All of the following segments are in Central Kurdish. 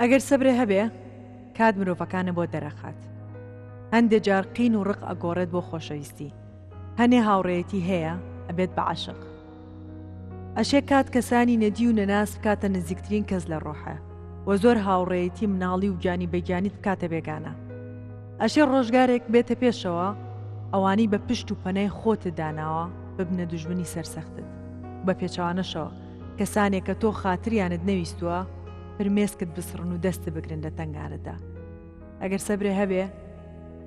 ئەگەر سەبرێ هەبێ کات مرۆڤەکانە بۆ دەرەخات. هەندێک جار قین و ڕق ئەگۆڕێت بۆ خۆشەویستی، هەنێ هاوڕێیەتی هەیە ئەبێت بە عاشق. ئەشێ کات کەسانی نەدی و نەناس بکاتە نزیکترین کەس لە ڕۆحە و زۆر هاوڕێیەتی مناڵی و گیانی بەگیانیت بکاتە بێگانە. ئەشێ ڕۆژگارێک بێتە پێشەوە ئەوانی بە پشت و پەنەی خۆتت داناوە ببنە دوژمنی سەرسەختت. بە پێچەوانەشەوە کەسانێک کە تۆ خاتریانت نەویستووە فرمێسکت بسڕن و دەست بگرن لە تەنگانەدا. ئەگەر سەبرێ هەبێ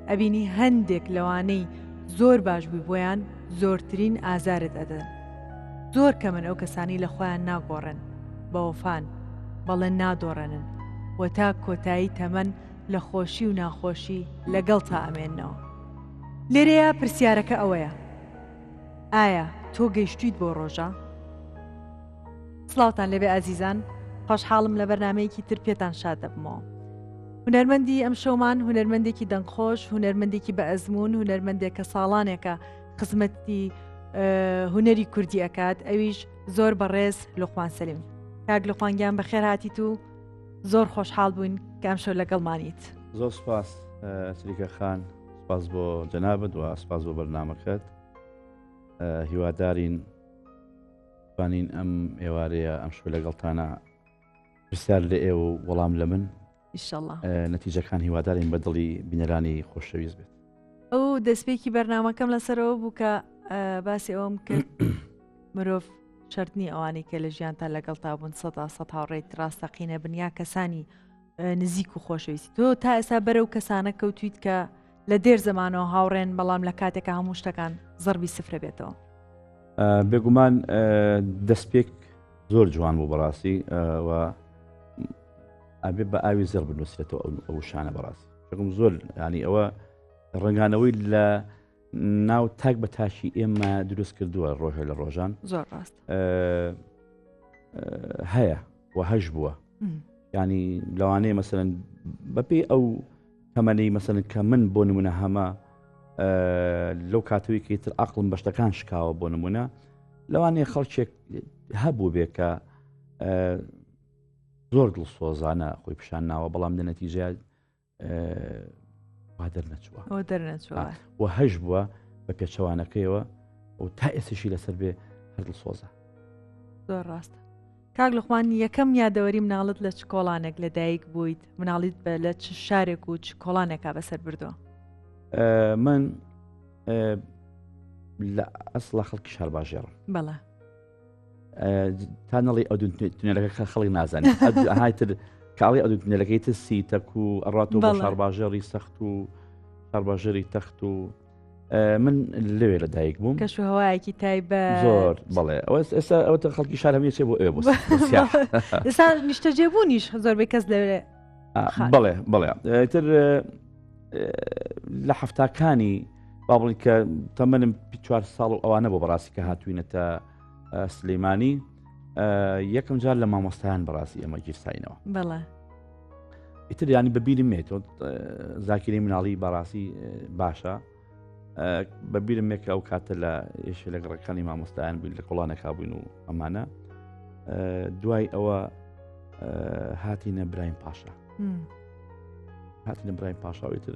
ئەبینی هەندێک لەوانەی زۆر باش بووی بۆیان زۆرترین ئازارت ئەدەن. زۆر کەمن ئەو کەسانی لە خۆیان ناگۆڕن بە وەفان بەڵێ نادۆڕێنن و تا کۆتایی تەمەن لە خۆشی و ناخۆشی لەگەڵ تا ئەمێننەوە. لێرەیە پرسیارەکە ئەوەیە، ئایا تۆ گەیشتویت بۆ ڕۆژە؟ سڵاوتان لەبێ ئازیزان، خۆشحاڵم لە بەرنامەیەکی تر پێتان شاد دەبمەوە. هونەرمەندی ئەم شەومان هونەرمەندێکی دەنگخۆش، هونەرمەندێکی بە ئەزمون، هونەرمەندێک کە ساڵانێکە خزمەتی هونەری کوردی ئەکات، ئەویش زۆر بەڕێز لوقمان سەلیم. کاک لوقمانگیان بەخێر هاتیت و زۆر خۆشحاڵ بووین کە ئەم شەو لەگەڵمانیت. زۆر سپاس سریکە خان، سپاس بۆ جەنابەت و سپاس بۆ بەرنامەکەت. هیوادارین توانین ئەم ئێوارەیە ئەم شەو لەگەڵتانە پرسیار لە ئێوە و وەڵام لە من ئینشەڵڵا نەتیجەکان هیوادارین بە دڵی بینەرانی خۆشەویست بێت. ئەو دەستپێکی بەرنامەکەم لەسەرەوە بوو کە باسی ئەوم کرد مرۆڤ شەرتنی ئەوانەی کە لە ژیانتان لەگەڵ تا بوون سەد هاوڕێیت ڕاستەقینە بنیا کەسانی نزیک و خۆشەویستی. تۆ تا ئێستا بەرەو کەسانە کەوتویت کە لە دێر زەمانەوە هاوڕێن بەڵام لە کاتێکە هەموو شتەکان زەربی سفرە بێتەوە. بێگومان دەستپێک زۆر جوان بوو بەڕاستی و ئەبێ بە ئاوی زێر بنووسێتەوە ئەو شانە بەڕاستی. زۆر ینی ئەوە ڕنگانەوەی لە ناو تاک بە تاشی ئێمە دروست کردووە ڕۆژێ لە ڕۆژان زۆر ڕاست هەیە و هەش بووە. ینی لەوانەیە مەسەرەن بەپێی ئەو تەمەنەی مەسەرن کە من بۆ نمونە هەمە لەو کاتەوەی کە تر عەقڵم بە شتەکان شکاوە بۆ نمونە لەوانەیە خەڵکێک هەبوو بێ کە زۆر دڵسۆزانە خۆی پیشان ناوە بەڵام لە نەتیجە دەرنەچووە و هەش بووە بە پێچەوانەکەیەوە و تا ئێسشی لەسەر بێ هەر دڵسۆزە. زۆر ڕاستە. کاک لوقمان یەکەم یادەوەری مناڵت لە چ کۆڵانێک لە دایک بوویت؟ مناڵیت بە لە چ شارێک و چ کۆڵانێکا بەسەر بردووە؟ من لە ئەسڵا خەڵکی شار باژێڕم. بەڵێ تا نەڵی ئەو تونێلەکە خەڵک نازانێت هایتر کاڵی ئەو تونێلەکەی تر سیتەک و ئەڕاتەوە بە شارباژێڕی سەخت و شارباژێری تەخت و من لەوێ لە دایک بووم. کەش و هەوایەکی تایبەت زۆر بەڵێ ئێستا ئەوتە خەڵکی شار هەمیە چێ بۆ ئێوە بۆ ئێستا نیشتەجێبوونیش زۆربەی کەس لەوێ بەڵێ تر لە هەفتاکانی با بڵین کە تەمەنم 4 ساڵ و ئەوانە بۆ بەڕاستی کە هاتووینەتە سلەیمانی یەکەم جار لە مامۆستایان بەڕاستی ئەمە گیرساینەوە. بەڵێ ئیتر ینی بەبیرم مێتۆ زاکری مناڵی بەڕاستی باشە بەبیرم مێکە ئەو کاتە لە ئێش لە گەڕەکانی مامۆستایان بووین لە کۆڵانێکا بووین و ئەمانە دوای ئەوە هاتینە برایم پاشا هاتینە برایم پاشاویتر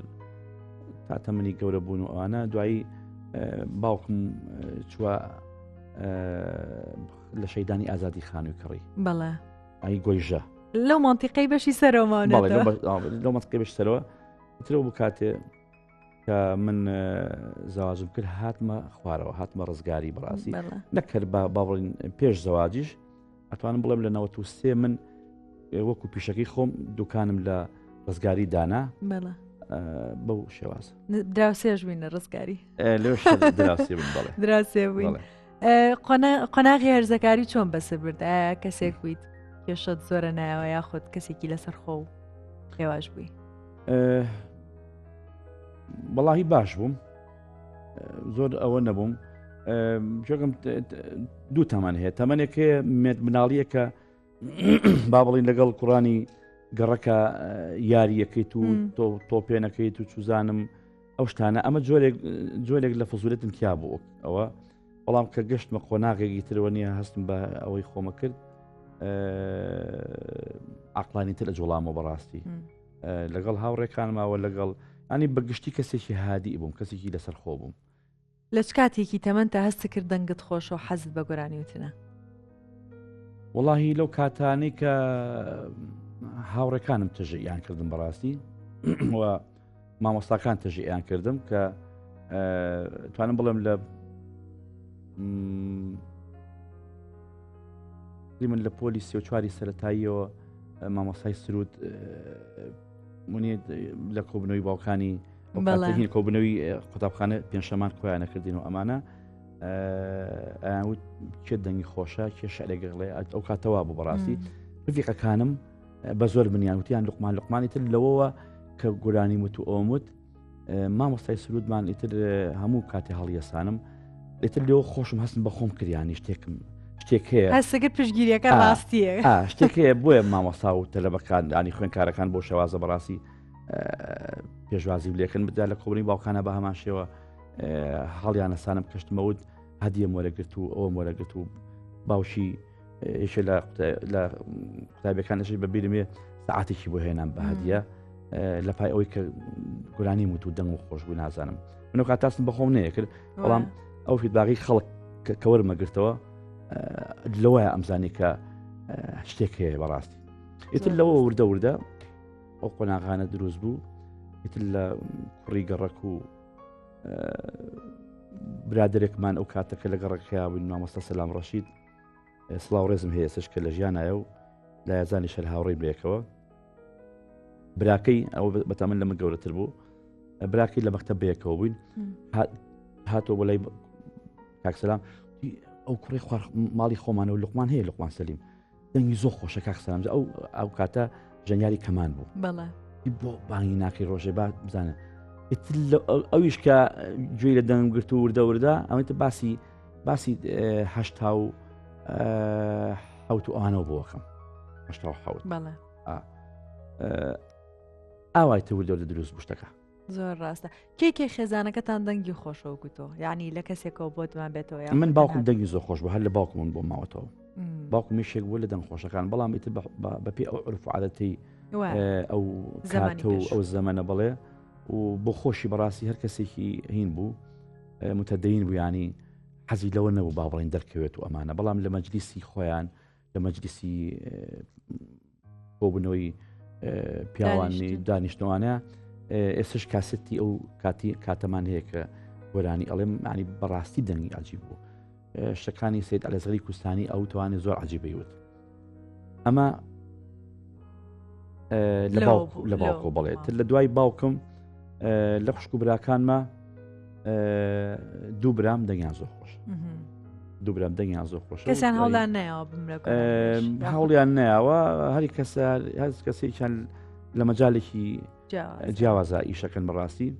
تا تەمەنی گەورە بوون و ئەوانە دوایی باوکم چووە لە شەیدانی ئازادی خانووی کڕی. بەڵێ ئای گۆیژە لەو مانتیقەی بەشی سەرەوەمانێت لەو مانتیقەی بەش سەرەوە ترەوە بوو کاتێ کە من زەواجم کرد هاتمە خوارەوە هاتمە ڕزگاری بەڕاستی نەکرد با بڵین پێش زەواجیش ئەتوانم بڵێم لە 93 من وەکو پیشەکەی خۆم دوکانم لە ڕزگاری دانا بەو شێوازە دراوسێژ بووینە ڕزگاری دراسێ بووین. قۆناغی هەرزەکاری چۆن بەسەر بردایە کەسێک بوویت کێشت زۆرە نایەوە یاخود کەسێکی لەسەر خۆ و هێواش بووی؟ بەڵاهی باش بووم زۆر ئەوە نەبووم. جۆگەم دوو تەمان هەیە. تەمەنێک هەیە مناڵیە کە با بڵین لەگەڵ کوڕانی گەڕەکە یاریەکەیت و تۆپێنەکەیت و چوزانم ئەو شتانە ئەمە جۆرێک لە فزولێتم تیا بوو ئەوە بەڵام کە گەشتمە قۆناغێکی ترەوە نییە هەستم بە ئەوەی خۆمە کرد عقلانی تر لە جوڵامەوە بەڕاستی لەگەڵ هاوڕێکانماوە لەگەڵ ینی بەگشتی کەسێکی هادی بووم کەسێکی لەسەر خۆ بووم. لە چ کاتێکی تەمەندە هەست کرد دەنگت خۆش و حەزت بە گۆرانی وتنە؟ وەڵاهی لەو کاتانەی کە هاوڕێکانم تەژەیان کردم بەڕاستی و مامۆستاکان تەژەیان کردم کە توانم بڵێم لە من لە پۆلی 34 سەرەتاییەوە مامۆستای سرود منێ لە کۆبنەوەی باوکانی هین کۆبنەوەی قوتابخانە پێنجشەمان کۆیانە کردین و ئەمانە ئەوت کێ دەنگی خۆشە کێ شعرێگەڵێ ئەو کاتەوا بوو بەڕاستی ڕفیقەکانم بە زۆر منیان وتیان لوقمانی تر لەوەوە کە گورانی وت و ئەومت مامۆستای سرودمان ئیتر هەموو کاتێ هەڵیەسانم ئیتر لێەوە خۆشم هەستم بە خۆم کردیانی شتێک هەیە هەستەکە پشگیریەکە ڕاستیە شتێک هەیە بۆیە مامۆستا و تەلەبەکان ینی خوێنکارەکان بۆ شێوازە بەڕاستی پێشوازی لێکن بدا لە کۆبنەوەی باوکانە بە هەمان شێوە هەڵیانەسانم کەشتمەوت هەدیە مۆرەگرت و ئەوە مۆرەگرت و باوشی ئێشە لە قوتابیەکانشی بەبیرمێ ساعاتێکی بۆ هێنام بە هەدیە لە پای ئەوەی کە گورانی وت و دەنگ و خۆش بوو نازانم منەوە کاتاستم بەخۆم نەیە کرد بەڵام ئەو فیدباقی خەڵک کە وەرمەگرتەوە لەوەیە ئەمزانی کە شتێک هەیە بەڕاستی ئیتر لەوە وردە ئەو قۆناغانە دروست بوو ئیتر لە کوڕی گەڕەک و برادێکمان ئەو کاتەکە لە گەڕەکەیا بووین مامۆستا سەلام ڕەشید سڵاو ڕێزم هەیە سشکە لە ژیانایە و لا یازانی شەر هاوڕێی بێکەوە براکەی ئەو بەتەمەن لە من گەورەتر بوو براکەی لە مەکتەب بەیەکەوە بووین هاتۆ بۆ لای کاکسەلام ئەو کوڕی ماڵی خۆمانە و لوقمان هەیە لوقمان سەلیم دەنگی زۆر خۆشە کاکسەلام ئەو کاتە ژەنیاری کەمان بوو بەڵێ بۆ بانگی ناکەی ڕۆژێ با بزانە ئەویش کە گوێی لە دەنگم گرت و وردە ئەوەیتە باسی هەشتا و حەوت و ئەوانەوە بۆکەم هەشتا و حەوت بەڵێ ئاوای وردە لە دروست بوشتەکە زۆر ڕاستە کێکێ خێزانەکەتان دەنگی خۆشەوە گوتۆ یعنی لە کەسێکەوە بۆتمان بێتەوە من باوکم دەنگی زۆر خۆش بوو هەر لە باوکمون بۆ ماوەتەوە باوکم میشێک بوو لە دەنگ خۆشەکان بەڵام ئیتر بەپێ ئەو عرف و عادەتی ئەو کاتە و ئەو زەمەنە بڵێ و بۆ خۆشی بەڕاستی هەر کەسێکی هین بوو متەدەین بوو ینی حەزی لەوە نەبوو با بڵین دەرکەوێت و ئەمانە بەڵام لە مەجلیسی خۆیان لە مەجلیسی بۆبوونەوەی پیاوانی دانیشتوانە ئێستش کاسەتی ئەو کاتەمان هەیە کە گۆرانی ئەڵێم معنی بەڕاستی دەنگی عجیب بوو شتەکانی سید ئەلەزغەری کوستانی ئەو توانێت زۆر عجیبەیوت ئەمە لە باوکۆ بڵێت لە دوای باوکم لە خوشک و براکانمە دوو برام دەنگیان زۆر خۆش دوو برام دەنگیان زۆر خۆش کەسیان هەوڵیان نایەوە هەوڵیان نایەوە هەری هەز کەسێکیان لە مەجالێکی جیاوازە ئیشەکەن بەڕاستی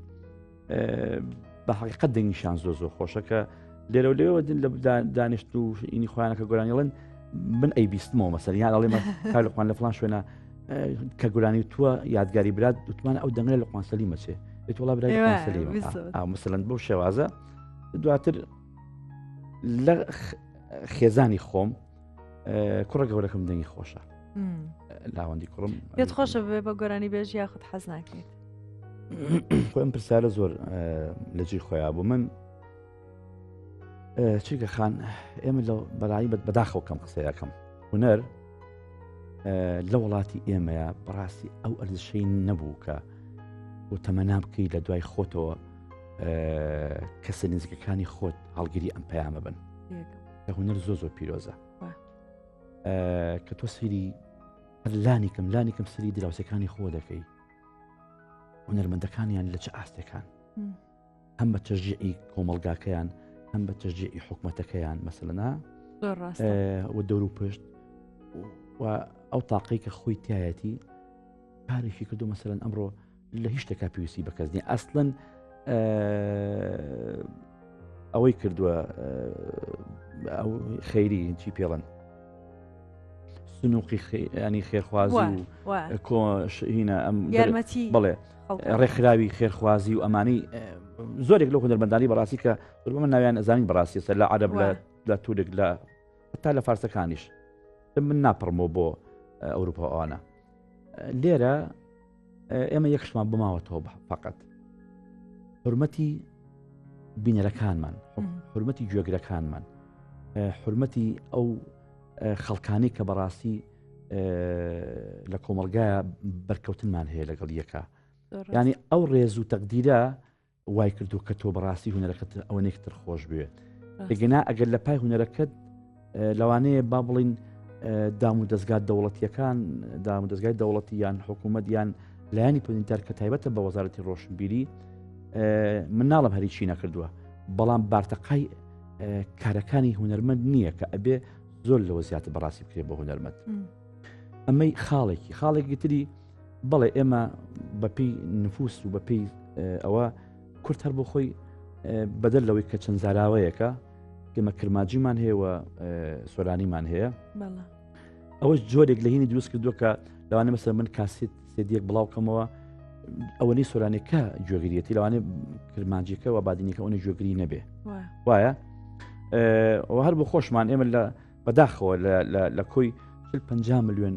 بە حەقیقەت دەنگیشان زۆر خۆشە کە لێرە و لێەوە لە دانیشت و ئینی خۆیانەکە گۆرانیڵێن من ئەی بیستمەوە مەسەر یان ئەڵێمە تا لوقمان لە فڵان شوێنە کە گۆرانی تووە یادگاری برات دوتمانە ئەو دەنگە لوقمان سەلیمە چێ وڵا برای لوقمان سەلیمە مەسەلەن بەو شێوازە دواتر لە خێزانی خۆم کوڕە گەورەکەم دەنگی خۆشە لاوەندی کوڕم پێت خۆشە بێ بە گۆرانی بێژ یاخود حەز ناکەیت خۆم پرسیارە زۆر لەجێ خۆیان بوو من چیکە خان ئێمە لە بەلایی بەداخەوە کەم قسەیەکەم هونەر لە وڵاتی ئێمەیە بەڕاستی ئەو ئەرزشەی نەبوو کە بۆ تەمەنا بکەی لە دوای خۆتەوە کەسە نزیکەکانی خۆت هەڵگیری ئەم پەیامە بن کە هونەر زۆر پیرۆزە کە تۆ سەیری لانیکەم سەری دراوسەکانی خۆ دەکەی هونەرمەندەکانیان لە چه ئاستەکان هەم بە تەشجیعی کۆمەڵگاکەیان هەم بە تەشجیعی حکومەتەکەیان مەسەلەنا و دەور و پشت و ئەو تاقەی کە خۆی تایەتی کارێکی کردو مەسەلەن ئەمڕۆ لە هیچ شتێکا پێویستی بەکەس نیە ئەسڵەن ئەوەی کردووە ئەو خەیری چی پێڵەن سنووقی ینی خێرخوازی و هینە ئەم بڵێ ڕێکخراوی خێرخوازی و ئەمانی زۆرێک لەو هونەرمەندانی بەڕاستی کە من ناویان ئەزانین بەڕاستی سەر لە عەرەب لە تورک لە تا لە فارسەکانیش من ناپڕمەوە بۆ ئەوروپا ئەوانە لێرە ئێمە یەکشمان بماوەتەوە فقط حرمەتی بینەرەکانمان حرمەتی گوێگرەکانمان حرمەتی ئەو خەڵکانی کە بەڕاستی لە کۆمەلگایە بەرکەوتنمان هەیە لەگەڵ یەکە ینی ئەو ڕێز و تەقدیرە وای کردو کە تۆ بەڕاستی هوەرەکەت ئەوەنێکتر خۆش بوێ لەگەنا ئەگەر لە پای هوەرەکەت لەوانەیە با بڵین دام و دەستگات دەوڵەتیەکان دام و دەستگای دەوڵەتی یان حکوومەت یان لایانی پۆنیتەر کە تایبەتە بە وەزارەتی ڕۆشنبیری من ناڵم هەریچی نەکردووە بەڵام بارتەقای کارەکانی هوەرمەند نییە کە ئەبێ زۆر لەوە زیاتر بەڕاستی بکرێت بە هوەرمەند ئەمەی خاڵێکی تری بەڵێ ئێمە بەپی نفوس و بەپی ئەوە کورت هەر بۆ خۆی بەدەل لەوەی کە چەند زاراوەیەکە ئێمە کرماجیمان هەیە و سۆرانیمان هەیە ئەوەش جۆرێک لە هینی دروست کردووە کە لەوانە مەسەر من کاسێت سێدیەک بڵاوکەمەوە ئەوەنەی سۆرانێکە گوێگریەتی لەوانێ کرمانجیەکە و بادینیەکە ئەوە گوێگری نەبێ وایە ئەوە هەر بۆ خۆشمان ئێمە لە بەداخەوە لە کۆی 50 ملیۆن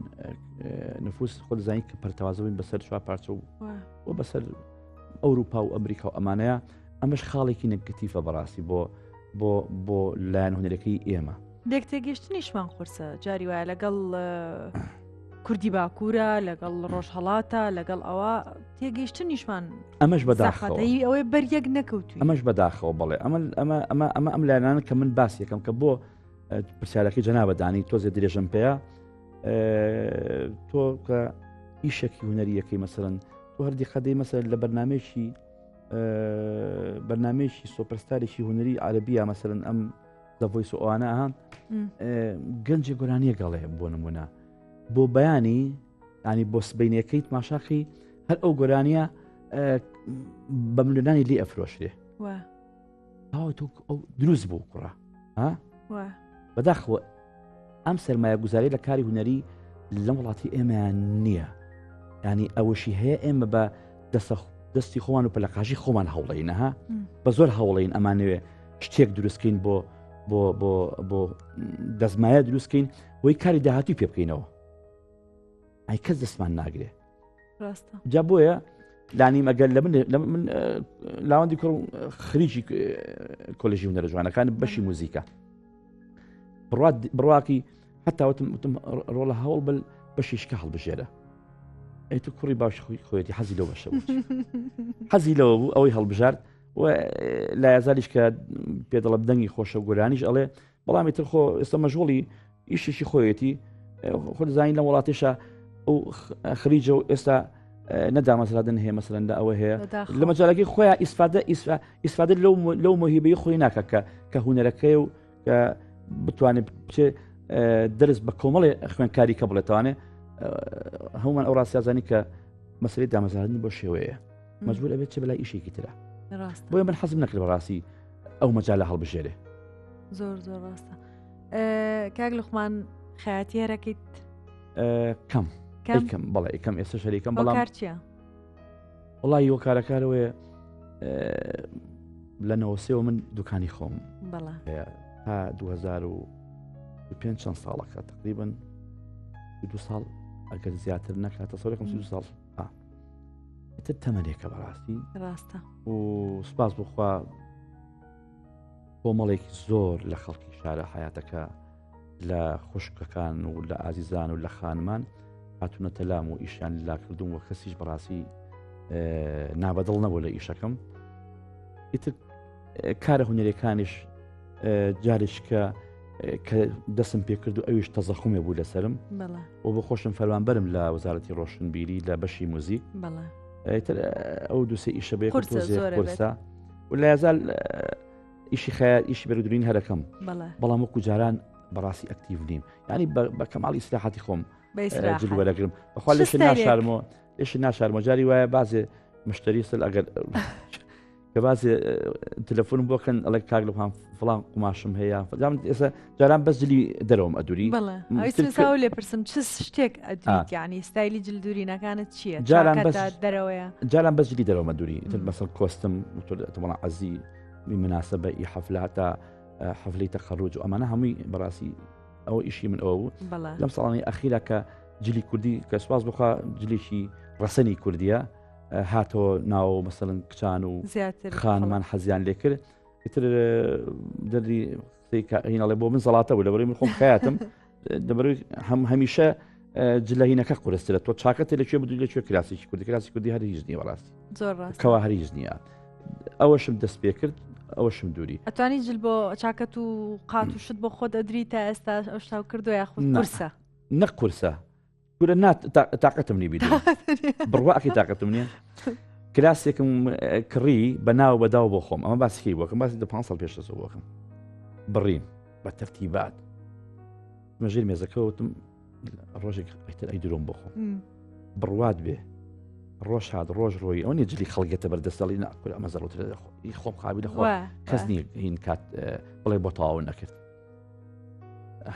نفوس خۆزانانی کە پەرتەوازەوەین بەسەر چوار پارچە و بەسەر ئەوروپا و ئەمریکا و ئەمانەیە ئەمەش خاڵێکی نەگەتیفە بەڕاستی بۆ لایەن هونەرەکەی ئێمە لێک تێگەشتنیشمان قورسە جاری وایە لەگەڵ کوردی باکوورە لەگەڵ ڕۆژهەڵاتە لەگەڵ ئەوە تێگەیشتنیشمان ئەمەش بەداخەوە ئەوەی بەریەک نەکەوتوی ئەمەش بەداخەوە بڵێ ئەم لایەنانە کە من باسی یەکەم کە بۆ پرسیارەکەی جەنابەدانی تۆزێ درێژم پێەیە تۆ کە ئیشێکی هوەریەکەی مەسەرەن تۆ هەردی خەدەی مەسەر لە بەرنمەیەکی سۆپەرستارێکی هوەری عەرەبیە مەسەرەن ئەم دەڤۆیس و ئەوانە گەنجی گۆرانیە گەڵێ بۆ نمونە بۆ بەیانی ینی بۆ سبینەکەی تماشاخی هەر ئەو گۆرانیە بە ملیۆنانی لێ ئەفرۆشرێ ئەو دروست بوو کوڕە بەداخەوە ئەم سەرمایە گوزاری لە کاری هوەری لەم وڵاتی ئێمەیان نییە ینی ئەوەشی هەیە ئێمە بە دەستی خۆمان و پەلەقاژی خۆمان هەوڵینەها بە زۆر هەوڵین ئەمانەوێ شتێک دروستکەین بۆ دەزمایە دروستکەین بۆی کاری داهاتی پێ بکەینەوە ئەی کەس دەستمان ناگرێ جا بۆیە لانیم ئەگەر من لاوەندی خریجی کۆلێژی هونەرە جوانەکان بەشی موزیکە بڕواکی حتا وتم ڕۆڵە هەوڵ بل بەشیشکە هەڵبژێرە ئەی تو کوڕی باش خۆیەتی حەزی لەو بەشە حەزی لەوە بوو ئەوەی هەڵبژارد و لا یازالیش کە پێدەڵە بدەنگی خۆشە و گۆرانیش ئەڵێ بەڵامی تر خۆ ئێستا مەژغوڵی ئیشێکی خۆیەتی خۆزانین لە وڵاتیشە ئەو خریجە و ئێستا نەدامەزرادن هەیە مەسەرەن لە ئەوە هەیە لە مەجالەکەی خۆیان ئیسفادە لەو مۆهیبەی خۆی ناکە کە هوەرەکەی و کە بتوانێت بچێ دەرس بە کۆمەڵی خوێنکاری کە بڵێتوانێ هەمومان ئەو ڕاستیازانی کە مەسەلەی دامەزراندنی بۆ شێوەیە مەجبور ئەبێت چێ بەلای ئیشێکی ترە بۆیە من حەزم نەکرد بەڕاستی ئەو مەجالە هەڵبژێرێ زۆر ڕاستە کاک لوقمان خەیاتی هەرەکەیت کەم بەڵێ ئەکەم ئێستا شەریکەم بەڵام چییە؟ وڵی وە کارەکارەوەی لە نەوەسێەوە من دوکانی خۆم تا 2005 چەند ساڵەکە تقریبن 2 ساڵ ئەگەر زیاتر نەکاتە سەرێکم 2 ساڵ تر تەمەنێکە بەڕاستی ڕاستە و سوپاس بخوا کۆمەڵێکی زۆر لە خەڵکی شارە حیاتەکە لە خوشکەکان و لە ئازیزان و لە خانمان هاتوونەتە لام و ئیشیان لا کردوم و کەسیش بەڕاستی نابەدڵ نەبوو لە ئیشەکەم ئیتر کارە هونەرەکانیش جارێک کە دەستم پێ کرد و ئەویش تەزەخومێ بوو لەسرم و بە خۆشم فەرمانبەرم لە وەزارەتی ڕۆشنبیری لە بەشی موزیک ئەو دووسێ ئیشە بێ قورسە و لە یازال ئیشی خەیات ئیشی بەرەدورین هەرەکەم بەڵام وەکو جاران بەڕاستی ئەکتیڤ نیم ینی بە کەماڵی ئیسلاحاتی خۆم جلوەرەگرم بەخوا لێش ناشارمە جاری وایە بازێ مشتری سل ئەگەر کە بازێ تەلەفۆنم بۆکەن ئەڵێ کاک لەپام فڵان قماشم هەیە ئێستا جاران بەس جلی دەرەوەم ئەدووری لێ پرسم چ شتێک ئەدویت یعنی ستایلی جلدورینەکانت چییە؟ دەرەوەیە جاران بەس جلی دەرەوەمە دووری مەسەڵ کۆستم تۆڵە عەزی مناسبە ئی حەفلە تا حەفلەی تەخەڕوج و ئەمانە هەمووی بەڕاستی ئەوە ئیشی من ئەوە بوو بەڵێ لەم ساڵانی ئەخیرا کە جلی کوردی کە سوپاس بخوا جلیشی ڕەسەنی کوردیە هاتەوە ناو مەسەڵەن کچان و زیاتر خانمان حەزیان لێ کرد ئیتر دەردی هینەڵێ بۆ من زەڵاتە بوو لەبەرەوەی من خۆم خەیاتم دەبەرەوەی هەمیشە جلەهینەکە قورسترە تۆ چاکەتە لەکوێ بدوی لەکوێ کراسێکی کوردی هەر هیچ نییە بەڕاستی زۆر ڕاست کەوا هەر هیچ نییە ئەوەشم دەست پێ کرد ئەوەشم دووری ئەتوانی جل بۆ چاکەت و قات و شت بۆ خۆت ئەدری تا ئێستا ئەو شتا کردو یاخود قورسە نەک قورسە گورە تااقەتم نی بیدو بڕواکی تااقەتم نییە کراسێکم کڕی بە ناو بەداو بۆ خۆم ئەمە باسیکەی بۆکەم باسی 5 ساڵ پێش بۆکەم بڕیم بە تەرتیبات مەژێر مێزەکەوتم ڕۆژێک ئەیتر ئەی درۆم بۆ خۆم بڕوات بێ ڕۆژ هات ڕۆژ ڕۆی ئەو نیە جلی خەڵگێتە بەردەستەڵی ناکوور ئەمە زەڵوتر خۆم خابی دەخۆ کەس نییە هین کات بڵێ بۆ تەواو نەکرد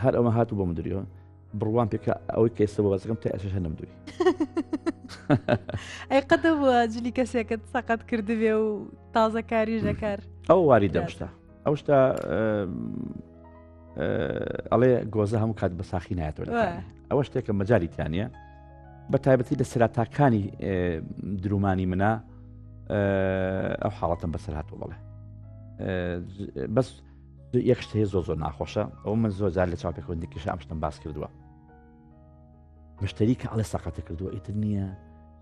هەر ئەمە هاتوو بۆ مدوریەوە بڕوان پێکە ئەوەی کەسە بۆ بەزەکەم تا ئەسش هەنم دووری ئەی قەتە بووە جلی کەسێکت سەقەت کردبێ و تازە کاریش دەکار ئەو واری دەشتا ئەو شتا ئەڵێ گۆزە هەموو کات بە ساخی نایەتەوە ئەوە شتێکە مەجاریتیانە بە تایبەتی لە سەراتاکانی درومانی منە ئەو حاڵەتم بەسەر هاتووە بڵێ بەس یەک شت هەیە زۆر ناخۆشە ئەو من زۆر جار لە چاوپێکەوەندێکیش ئەم شتم باس کردووە مشتری کە ئەڵێ سەقەتە کردووە ئیتر نییە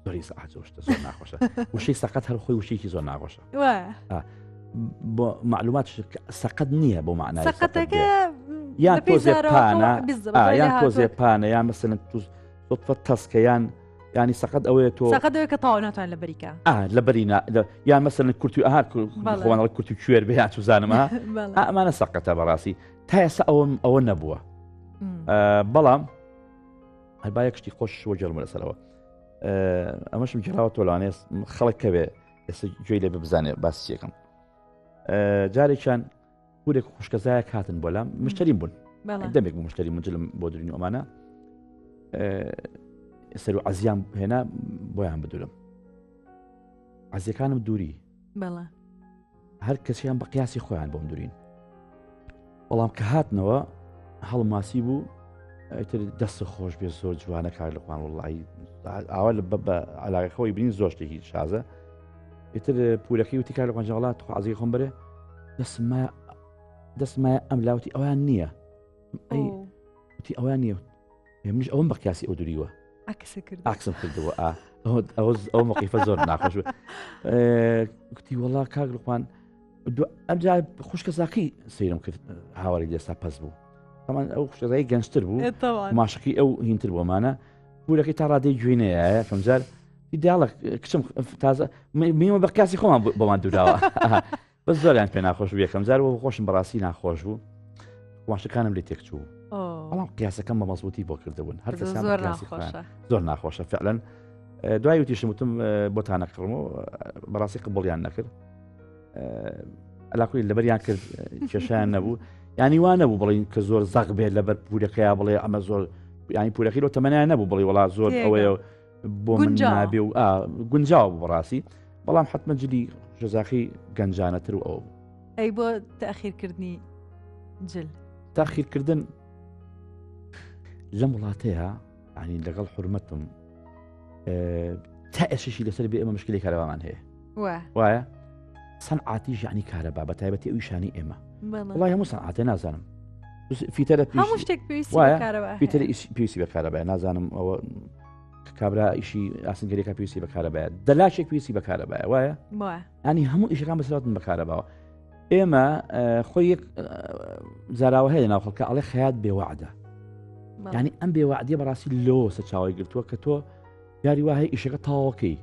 زۆری سەعات شتە زۆر ناخۆشە وشەی سەقەت هەر خۆی وشەیەکی زۆر ناخۆشە بۆ معلومات سەقەت نییە بۆ معنای سەقەتەکە یان تۆزێ پانە یان تۆزێ پانە یان مەسەلەن تۆ تەسکەیان ینی سەقەت ئەوەیە تۆ سەقەتەوەی کە تاوا ناتوان لە بەریکە لە بەرینا یان مەسەلەن کورتی خۆوانەڵی کورتی کوێر بێ یان توزانمە ئەمانە سەقەتە بەڕاستی تا ئێستا ئەوە نەبووە بەڵام هەربا یەکشتی خۆش وەجێڵمە لەسەرەوە ئەمەشم گێراوە تۆلانێ خەڵک کەوێ ئێستا گوێی لێ ببزانێ باسیەکەم جارێکیان پورێک خوشکەزایە کاتن بۆ لام مشتریم بوون دەمێک بوو مشتری منجلم بۆ درین ئەمانە سەر و عەزیان هێنا بۆیان بدورم عەزیەکانم دووری هەر کەسیان بە قیاسی خۆیان بۆم دوورین بەڵام کە هاتنەوە هەڵماسی بوو ئیتر دەست خۆش بێ زۆر جوانە کار لەخوان وڵی ئاوا بە عەلاقەکەەوەی بینین زۆر شتێکی شازە ئیتر پورەکەی وتی کار لەخوان جەڵات خۆ عەزیی خۆم بەرێ دەستمایە ئەم لاوتی ئەویان نییە وتی ئەویان نییە منیش ئەوم بە قیاسی ئەو دووریوە ئاکسم کردەوە ئەو مەقیفە زۆر ناخۆش گوتی وەڵا کاک لەخوان ئەمجا خوشکە زاکی سەیرم کرد هاواری دێستا پەس بوو تەمان ئەو خوشکەزایی گەنجتر بوو ماشەکەی ئەو هینتر بۆمانە پورەکەی تا ڕادەی گوێنەیە فەمجار دیاڵە کچم تازە میوە بە قیاسی خۆمان بۆمان دووراوە بەس زۆریان پێ ناخۆش بوو یەکەم جار بۆ خۆشم بەڕاستی ناخۆش بوو واشەکانم لێ تێکچوو بەڵام قیاسەکەم بە مەزبوطی بۆ کردبوون هەر زۆر ناخۆشە فعلەن دوای وتیشم وتم بۆتانە کڕمەوە بەڕاستی قبوڵیان نەکرد ئەلاکوی لەبەریان کرد کێشیان نەبوو ینی وان نەبوو بڵین کە زۆر زەق بێت لەبەر پورەکەیە بڵێ ئەمە زۆر ینی پورەکەی لۆ تەمەنیان نەبوو بڵێ وڵا زۆر ئەوەیە بۆ من نابێ و گونجاو بەڕاستی بەڵام حتممە جلی ژەزاخی گەنجانەتر و ئەو ئەی بۆ تاخیرکردنی جل تاخیرکردن لەم وڵاتەیە ینی لەگەڵ حورمەتم تا ئێششی لەسەر بێ ئێمە مشکلی کارەبامان هەیە وایە سەنعاتیش یعنی کارەبا بە تایبەتی ئەوی شانی ئێمە وڵای هەموو سەنعاتێ نازانم فیتەرە هەموو شتێک پێویستی بە کارەبایە نازانم ئەوە کابرا ئیشی ئاسنگەریەکە پێویستی بەکارەبایە دەلاشێک پێویستی بەکارەبایە وایە ینی هەموو ئیشەکان بەسەراتن بەکارەباوە ئێمە خۆی یەک زاراوە هەیە ناو خەڵکە ئەڵێ خەیات بێوەعدە ینی ئەم بێوەعدیە بەڕاستی لۆ سە چاوی گرتووە کە تۆ یاری وایە ئیشەکە تاوەکەی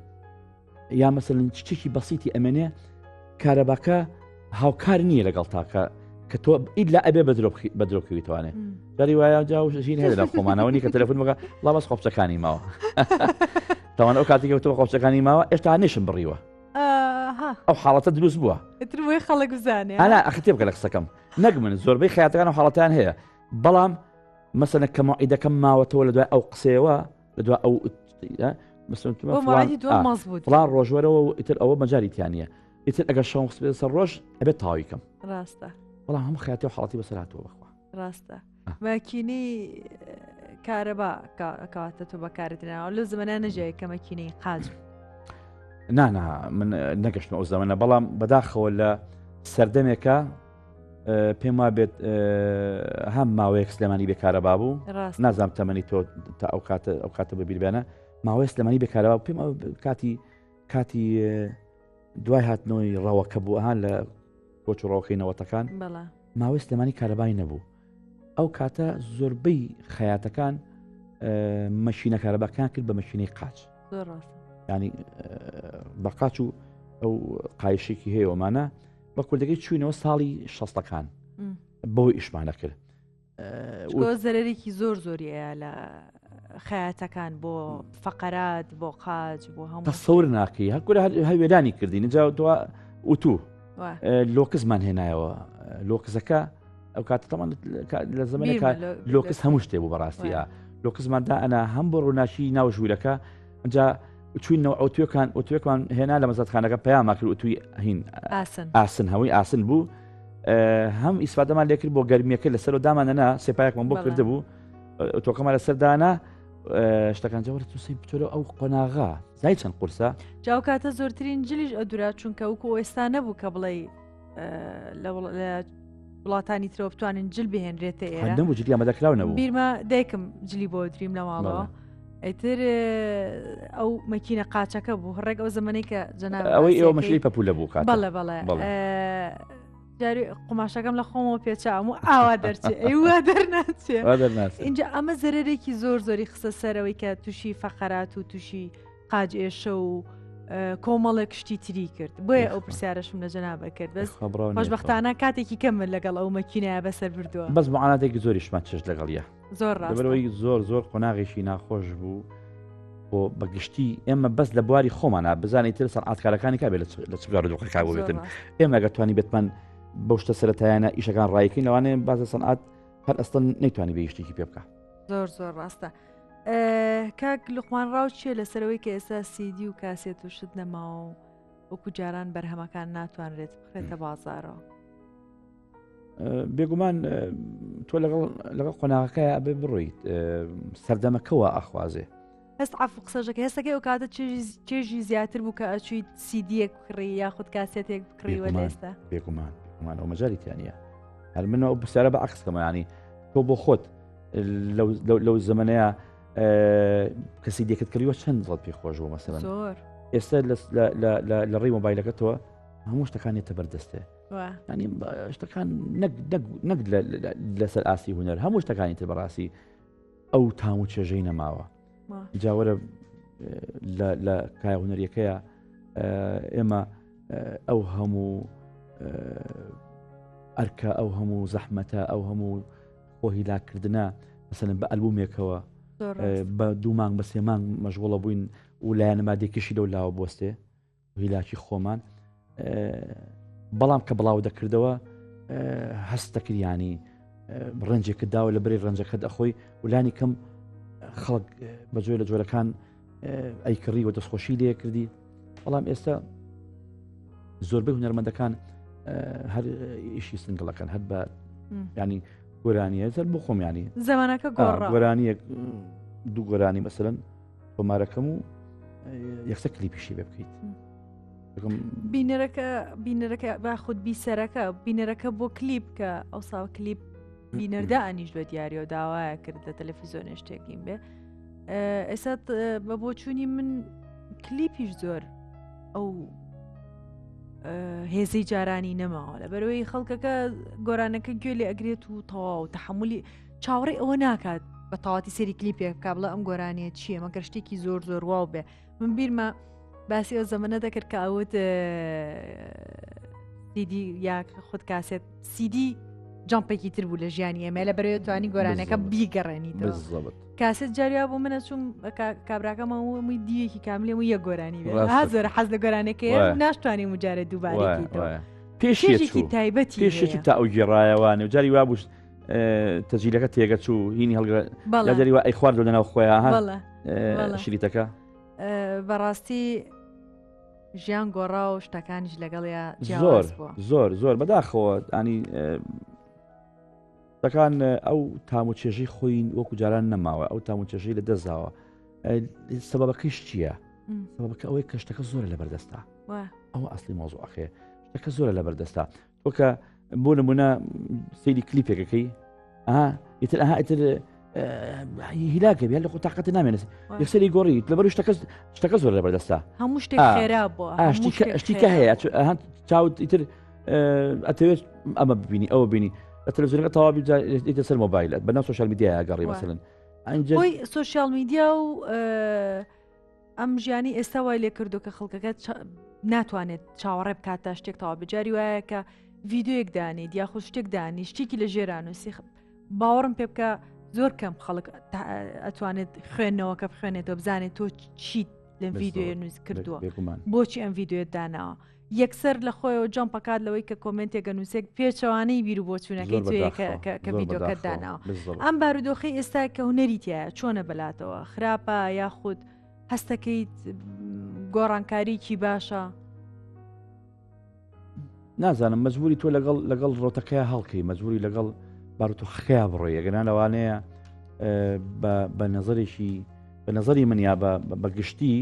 یا مەسەلەن شتێکی بەسیتی ئەمەنێ کارەباکە هاوکار نییە لەگەڵ تاکە کە تۆ ئیدلا ئەبێ بەدرۆکەویتوانێ داری وایە جاژین هەیە لە خۆمانەوەنی کە تەلەفۆن بگە وڵا بەس خۆپچەکانی ماوە تاوان ئەو کاتێکەوە تۆ خۆپچەکانی ماوە ئێشتا نێشم بڕیوە ئەو حاڵەتە دروست بووە خەڵک بزانێ ئەنا ئەختێ بکە لە قسەکەم نەک من زۆربەی خەیاتەکان و حاڵەتیان هەیە بەڵام مەسەلەن کە مەعیدەکەم ماوەتەوە لە دوای ئەو قسەیەوە لە دوای ئەو فڵان ڕۆژوەرەوە ئیتر ئەوە مەجاریتیانە ئیتر ئەگەر شەو قسە سەر ڕۆژ ئەبێت تاویکەم ڕاستە بەڵام هەموو خەیاتی و حاڵەتی بەسەر هاتووە بخوا ڕاستە ماکینەی کارەبا کەواتە تۆ بەکارتناوە لە زمانە نەژێ کە ماکینەی قاج نا من نەگەشتم ئەو زەمانە بەڵام بەداخەوە لە سەردەمێکە پێم وا بێت هەم ماوەیەک سلێمانی بێکارەبا بوو نازانم تەمەنی تۆ تا ئەو کاتە بەبیربێنە ماوەی سلێمانی بێکارەبا پێم کاتی دوای هاتنەوەی ڕەوەکە بوو ئەهان لە کۆچ و ڕەوەکەی نەوەتەکان ماوەی سلێمانی کارەبای نەبوو ئەو کاتە زۆربەی خەیاتەکان مەشینە کارەباکان کرد بە مەشینەی قاچ ینی بە قاچ و ئەو قایشێکی هەیە ئەمانە بە کوردەکەی چوینەوە ساڵی 60ەکان بەوەی ئیشمانە کرد زەرێکی زۆریە لە خەیاتەکان بۆ فەقەرات بۆ قاج بۆ هەموو تەسەور ناکەی هەرکورە هەوێدانی کردی نجا وتو لۆکزمان هێنایەوە لۆکزەکە ئەو کاتە تەمان لە زمانێکە لۆکس هەموو شتێ بوو بەڕاستیە لۆکزماندا ئەنا هەم بۆ ڕووناشی ناو ژوورەکە ئەجا چوینەوە ئۆتوێکمان هێنا لە مەزاتخانەکە پەیاما کرد وتوی هین ئاسن هەووی ئاسن بوو هەم ئیسفادەمان لێکرد بۆ گەرمیەکە لەسەر و دامانەنا سێپایەکمان بۆ کرده بوو ئۆتۆکەمان لەسەردانا شتەکان جاوەرە تووسی بچۆرە ئەو قۆناغا زای چەند قورسە جاو کاتە زۆرترین جلیش ئەدورا چونکە وکو ئێستا نەبوو کە بڵێ لە وڵاتانی ترەوە بتوانین جل بهێنرێتە ئێرە نەبوو جلی ئەمەدەکراو نەبوو بیرمە دایکم جلی بۆ دریم لە ماڵەوە ئەیتر ئەو مەکینە قاچەکە بوو هەڕێک ئەو زمانی کە جەناب ئەوەی ئێوە مەشەی پەپولە بوو کات بەڵێ جاری قماشەکەم لە خۆمەوە پێچاوم و ئاوا دەرچێ ئەیوا دەرناچێ اینجا ئەمە زەرێکی زۆری خستە سەرەوەی کە تووشی فەقەرات و تووشی قاج ئێشە و کۆمەڵێک شتی تری کرد بۆیە ئەو پرسیارەشم لە جەنابە کرد بەس خۆشبەختانە کاتێکی کەمن لەگەڵ ئەو مەکینەیە بەسەر بردووە بەس معاناتێکی زۆریشمان چش لەگەڵیە زۆر ڕاستەوەی زۆر قۆناغێکی ناخۆش بوو بۆ بەگشتی ئێمە بەس لە بواری خۆمانە بزانانی تر سەرعاتکارەکانی کا بێت لە چگار دۆخەکە بێتن ئێمە گەتوانی بێتمان بەو شتە سەرەتایانە ئیشەکان ڕایکەین لەوانەیە بازە سەنعات هەر ئەستن نەیتوانی بە یشتێکی پێ بکە زۆر ڕاستە کاک لوقمان ڕاو چیە لەسەرەوەی کە ئێستا سیدی و کاسێت و شت نەماوە و وەکو جاران بەرهەمەکان ناتوانرێت بخرێتە بازارەوە بێگومان تۆ لەگەڵ قۆناغەکەی ئەبێ بڕۆیت سەردەمەکەوە ئەخوازێ هەست عفو قسەژەکە هێستەکەی ئەو کاتە چێژی زیاتر بوو کە ئەچویت سیدیەک بکڕی یاخود کاسێتێک بکڕیوە لێستا بێگومان ئەو مەجاریتیانە هەر منەوە بسیارە بە عکسکەمە ینی تۆ بۆ خۆت لەو زمانەیە کەسی دێکت کردیوە چەند دڵت پێ خۆش بوو مەسەلەن ئێستا لە ڕێی مۆبایلەکەتەوە هەموو شتەکانێتە بەردەستێ ینی شتەکان نەک لەسەر ئاسی هونەر هەموو شتەکانیتە بەڕاستی ئەو تام و چێژەی نەماوە جاوەرە لە کای هونەریەکەیە ئێمە ئەو هەموو ئەرکە ئەو هەموو زەحمەتە ئەو هەموو خۆهیلاکردنە مەسەلەن بە ئەلبومێکەوە بە 2 مانگ بە 3 مانگ مەشغوڵە بووین و لایەنەما دێکیشی لەو لاوە بۆستێ هیلاکی خۆمان بەڵام کە بڵاو دەکردەوە هەستەکریانی ڕەنجێکت داوە لە بەرەی ڕەنجەکەت ئەخۆی ولانی کەم خەڵک بەجۆی لە جۆرەکان ئەیکڕی و دەستخۆشی لێ کردی بەڵام ئێستا زۆربەی هونەرمەندەکان هەر ئیشی سنگڵەکان هەر بە ینی گۆرانیە زەر بۆ خۆم ینی زەمانەکە گۆرانیە 2 گۆرانی مەسەلەن تۆمارەکەم و یەکسە کلیپیشی بێ بکەیت بینەرەکە باخود بیسەرەکە بینەرەکە بۆ کلیپ کە ئەو ساو کلیپ بینەردا ئەنیش بە دیاری و داوایە کرد لە تەلەڤیزیۆنێ شتێکیم بێ ئێستا بە بۆ چوونی من کلیپیش زۆر ئەو هێزەی جارانی نەماوە لە بەرەوەی خەڵکەکە گۆرانەکە گوێ لێ ئەگرێت و تەواو و تەحملی چاوەڕێی ئەوە ناکات بە تەواتی سەری کلیپێک کابڵە ئەم گۆرانیە چییە مەگەر شتێکی زۆر واو بێ من بیرمە باسی ئەو زەمانە دەکرد کە ئەوت سیدی یا خود کاسێت سیدی جامپێکی تر بوو لە ژیانی ئێمە لە بەرەوەی توانی گۆرانەکە بیگەڕێنیتەوە کاسێت جاریا بوو منە چوم کابراکەمەوەی دیەکی کاملێ و یە گۆرانی بێ زۆر حەز لە گۆرانەکەی ناشتوانی مجارە دووبارێکیتەوە پێشێکی تایبەتی پێشێکی تا ئەو گێڕایەوانێ و جاری وابووش تەجیلەکە تێگە چوو هینی هەڵگرە جاریوە ئەی خوارد لەناو خۆیان شریتەکە بەڕاستی ژیان گۆڕا و شتەکانیش لەگەڵیا زۆر بەداخەوە ئانی دەکان ئەو تاموچێژی خۆی وەکو جاران نەماوە ئەو تاموچێژی لە دەستداوە سەبەبەکەیش چییە؟ سەبەبەکە ئەوەی کە شتەکە زۆرە لەبەردەستا ئەوە ئەسلی مۆزوعەکەی شتەکە زۆرە لەبەردەستا تۆکە بۆ نمونە سەیری کلیپێکەکەی ئیتر ئیتر هیلاکە بیا لە قوتاقەت نامێنێت یەکسەری گۆڕی لەبەر شتەکە زۆر لەبەردەستا هەموو شتێک خێرا بووە شتیکە هەیە چاوت ئیتر ئەتەوێت ئەمە ببینی ئەوە بینی لە تەلەڤیزیۆنەکە تەواوی ئیتر سەر مۆبایلەت بەناو سۆشیال میدیایە گەڕی مەسەلەن خۆی سۆشیال میدیا و ئەم ژیانی ئێستا وای لێ کردو کە خەڵکەکە ناتوانێت چاوەڕێ بکات تا شتێک تەوا بجاری وایە کە ڤیددیوەک دانیت یاخود شتێک دانی شتێکی لە ژێرانوسی باوەڕم پێ بکە زۆر کەم خەڵک ئەتوانێت خوێندنەوەکە بخوێنێتەوە بزانێت تۆ چیت لەم ڤیددیوە نووس کردووە بۆچی ئەم ڤیددیوێت داناوە یەکسەر لە خۆیەوە جەم پکات لەوەی کە کۆمنتێکە نووسێک پێچەوانەی بیر و بۆچوونەکەی توێ کە ڤیددیۆکەت داناوە ئەم بارودۆخی ئێستا کە هوەریتیایە چۆنە بەلاتەوە خراپە یاخود هەستەکەیت گۆڕانکاریکی باشە نازانم مەجبوری تۆ لەگەڵ ڕۆتەکەی هەڵکەی مەجبوری لەگەڵ باروتۆ خەیا بڕۆی ئەگەنا لەوانەیە بە نەزەرێکی بە نەزەری منیا بە گشتی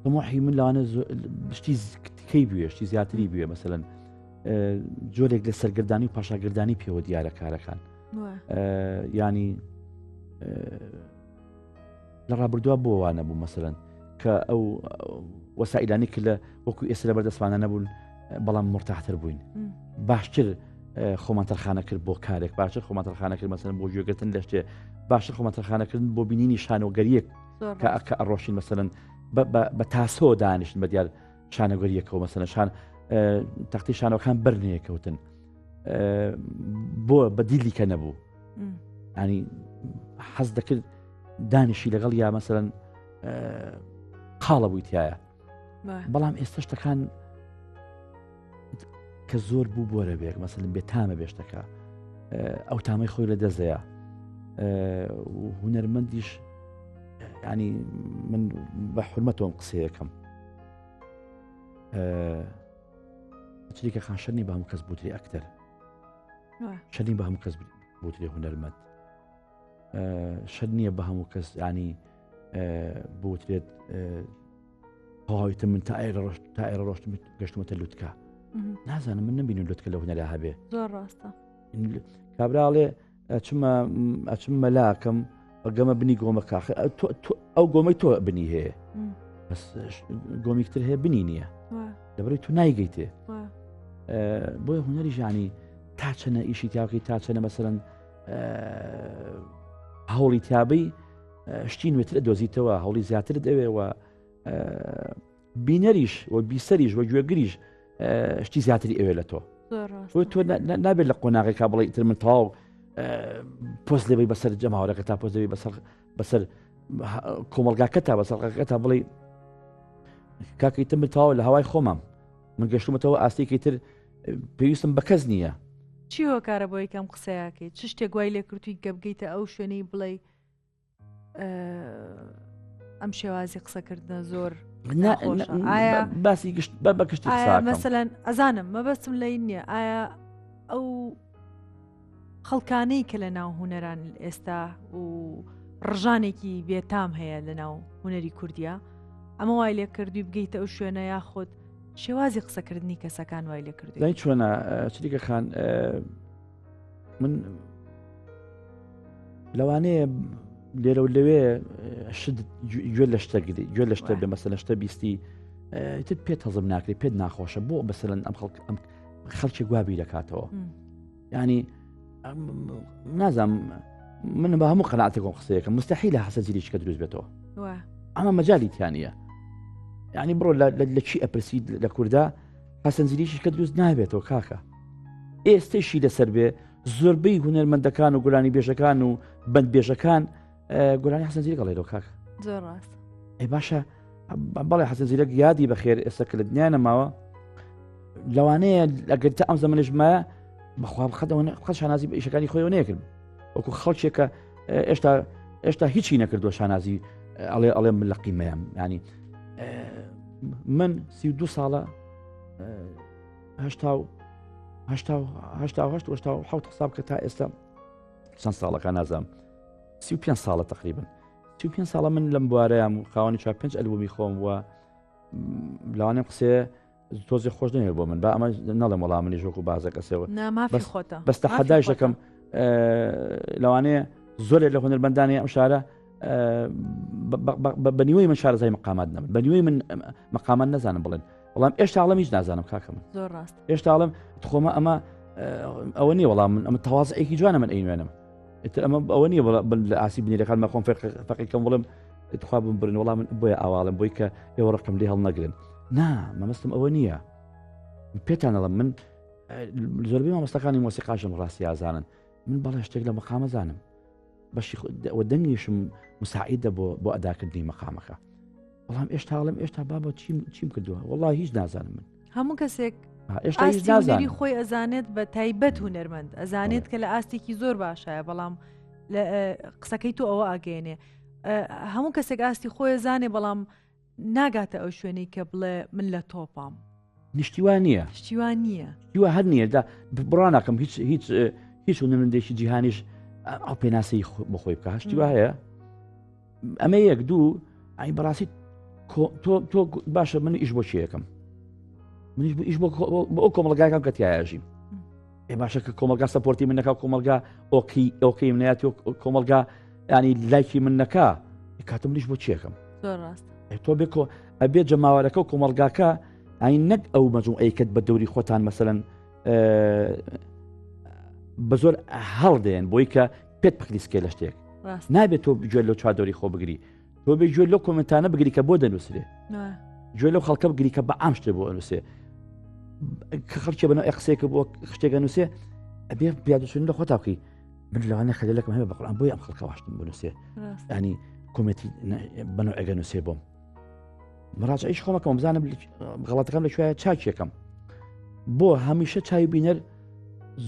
طموحی من لەوانە شتی کەی بوێ شتی زیاتری بوێ مەسەلەن جۆرێک لە سەرگردانی و پاشاگردانی پێوە دیارە کارەکان ینی لە ڕابردووە بۆ وانە بوو مەسەلەن کە ئەو وەسائلانی کە لە وەکو ئێستا لە بەردەستوانە نەبوون بەڵام مرتاحتر بووین باشتر خۆمان تەرخانە کرد بۆ کارێک باشتر خۆمان تەرخانە کرد مەسەلەن بۆ گوێگرتن لە شتێ باشتر خۆمان تەرخانەکردن بۆ بینینی شانۆگەریەک کە ئەڕۆشین مەسەلەن بە تاسۆ دانیشتن بە دیار شانۆگەریەکەوە مەسەلەن شان تەختی شانۆکان بەرنەیەکەوتن بۆ بە دیلی کە نەبوو ینی حەز دەکرد دانیشی لەگەڵ یا مەسەلەن قاڵە بووی تایە بەڵام ئێستا شتەکان کە زۆر بوو بۆرە بێک مەسەلەن بێتامە بێشتەکە ئەو تامەی خۆی لە دەستەیە هونەرمەندیش ینی من بە حرمەتەوەم قسەیەکەم چریکە خان شەرنی بە هەموو کەس بوتری ئەکتەر شەرنی بە هەموو کەس بوتری هونەرمەند شەر نییە بە هەموو کەس ینی بوترێت هاویتە من تا ئێرە ڕۆشتم گەشتمەتە لوتکە نازانم من نبینم لوتکە لە هونەرە هەبێ زۆر ڕاستە کابراڵێ ئەچم مەلاکەم گەمە بنی گۆمەکە ئەو گۆمەی تۆ بنی هەیە بەس گۆمیکتر هەیە بنی نییە لەبەرەوەی تو نایگەیتێ بۆیە هونەری ژانی تا چەنە ئیشی تیاکەی تا چەنە مەسەرەن هەوڵی تیابەی شتی نوێتر دۆزیتەوە هەوڵی زیاتر دەوێەوە بینەریش و بیسەریش و گوێگریش شتی زیاتری ئەوێ لە تۆ تۆ نابێت لە قۆناغێکا بڵێ ئیتر من تەواو پۆست لێبی بەسەر جەماوەرەکە تا پۆست دەبی بەسەر کۆمەڵگاکە تا بەسەرقەکە تا بڵێ کاکەیتم تەواو لە هەوای خۆمام من گەشتومەتەوە ئاستێکی تر پێویستم بە کەس نییە چی هۆکارە بۆ یەکەم قسەیەکەیت چ شتێک گوای لێ کردووی گەبگەیتە ئەو شوێنەی بڵێ ئەم شێوازی قسەکردنە زۆر ئایا باسی گشت بە گشتی مەسەلەن ئەزانم مەبەستم لەی نییە ئایا ئەو خەڵکانەی کە لە ناو هونەران ئێستا و ڕژانێکی بێتام هەیە لە ناو هونەری کوردیا ئەمە وای لێ کردووی بگەیتە ئەو شوێنە یاخۆت شێوازی قسەکردنی کەسەکان وای لێ کردووی دای چۆنە چریکە خان من لەوانەیە لێرە و لەوێ گوێ لە شتە گوێ لە شتە بێ مەسەلەن شتە بیستی تر پێت هەزم ناکرێت پێت ناخۆشە بۆ بەسەرەن ئەم خەڵکی گوابی دەکاتەوە ینی نازام من بە هەموو قەناعەتێکم قسەیەکەم مستەحیلە حەسە زیریشکە دروست بێتەوە ئەمە مەجالی تیانە یعنی بڕۆ لە چی ئەپرسی لە کووردا حەسەن زیریشکە دروست نابێتەوە کاکە ئێستێشی لەسەر بێ زۆربەی هونەرمەندەکان و گۆرانی بێژەکان و بەند بێژەکان گۆرانی حەسەن زیرە گەڵێتەوە کاکە زۆر ڕاست ئەی باشە بەڵێ حەسەن زیرەک یادی بەخێر ئێستا کە لە دنیا نەماوە لەوانەیە ئەگەر تا ئەم زەمانەژمایە بەخوا خەت شانازی بە ئیشەکانی خۆیەوە نەکرد وەکو خەڵکێکە ئێشتا هیچی نەکردووە شانازی ئەڵێ من لە قیمەیەم ینی من 32 ساڵە حوت حساب کە تا ئێستا چەند ساڵەکە نازانم 35 ساڵە تقریبا 35 ساڵە من لەم بوارەیە خاوەنی 5 ئەلبومی خۆم وە لەوانێ قسێ تۆزی خۆش نەوێ بۆ من با ئەمە نەڵێم وەڵام منی ژۆک و بازە کەسەوە بەستە حەداش دەکەم لەوانەیە زۆرێک لە هونەرمەندانی ئەم شارە بەنیوەی من شارەزای مقامات نەبن بەنیوەی من مقامات نەزانم بڵێن بەڵام ئێشتا ئاڵم هیچ نازانم کاکە من زۆر ڕاست ئێشتا ئاڵم خۆمە ئەمە ئەوە نییە وەڵام من ئەمە تەواازعێکی جوانە من ئەینوێنم ئەمە ئەوە نییە لە ئاسی بنیرەکانمە خۆم فەقیکەم بڵم خوا بمبرن وەڵام من بۆیە ئاواڵم بۆی کە ئێوە ڕقم لێ هەڵ نەگرن نا مەمەستم ئەوە نییە پێتانەڵم من زۆربەی مامۆستاکانی مۆسیقاشم ڕاستی ئازانن من بەڵێ شتێک لە مەقامە زانم بەشی دەنگیشم مساعیدە بۆ ئەداکردنی مەقامەکە بەڵام ئێشتاڵم ئێشتا بابە چیم کردووە وەڵڵا هیچ نازانم من هەموو کەسێک ئێستا خۆی ئەزانێت بە تایبەت هونەرمەند ئەزانێت کە لە ئاستێکی زۆر باشایە بەڵام قسەکەی تو ئەوە ئاگەێنێ هەموو کەسێک ئاستی خۆی زانێ بەڵام ناگاتە ئەو شوێنەی کە بڵێ من لە تۆپام نیشتیوان نییە شتیوان نییە هیوە هەر نییە دا بڕاناکەم هیچ هونەرمەندێکی جیهانیش ئەو پێناسەی بەخۆی بکە هەشتیوا هەیە ئەمە یەک دوو ئای بەڕاستی تۆ باشە من ئیش بۆ چیەکەم منیش ئیش بۆ ئەو کۆمەڵگاکەم کە تایەژیم باشە کە کۆمەلگا سەپۆرتی من نەکا کۆمەلگا ئۆکی منەتی کۆمەلگا ینی لایکی من نەکا کاتم منیش بۆ چیەکەم زۆر ڕاست تۆ ئەبێت جەماوەرەکە و کۆمەلگاکە ئای نەک ئەو مەجموعەیەکت بە دەوری خۆتان مەسەلەن بە زۆر هەڵدێن بۆی کە پێت پخلیسکێ لە شتێک نابێت تۆ گوێ لەو چادۆری خۆ بگری تۆ بێ گوێ لەو کۆمنتانە بگری کە بۆ دەنووسێ گوێ لەو خەڵکە بگری کە بە ئام شتێ بۆ ئەنووسێ کە خەڵکی بنەوە قسێکە بۆ شتێکە نووسێ ئەبێ پیادەچوون لە خۆتا بکەی من لەوانە خەلەکەم هەیە بەقڕان بۆی ئەم خەڵکە واشتم بنووسێ ینی کۆمەتی بنەوە ئەگە نووسێ بۆم مراجعیش خۆمەکەم بزانم غەڵەتەکەم لەکوێیە چاکێکم بۆ هەمیشە چاوی بینەر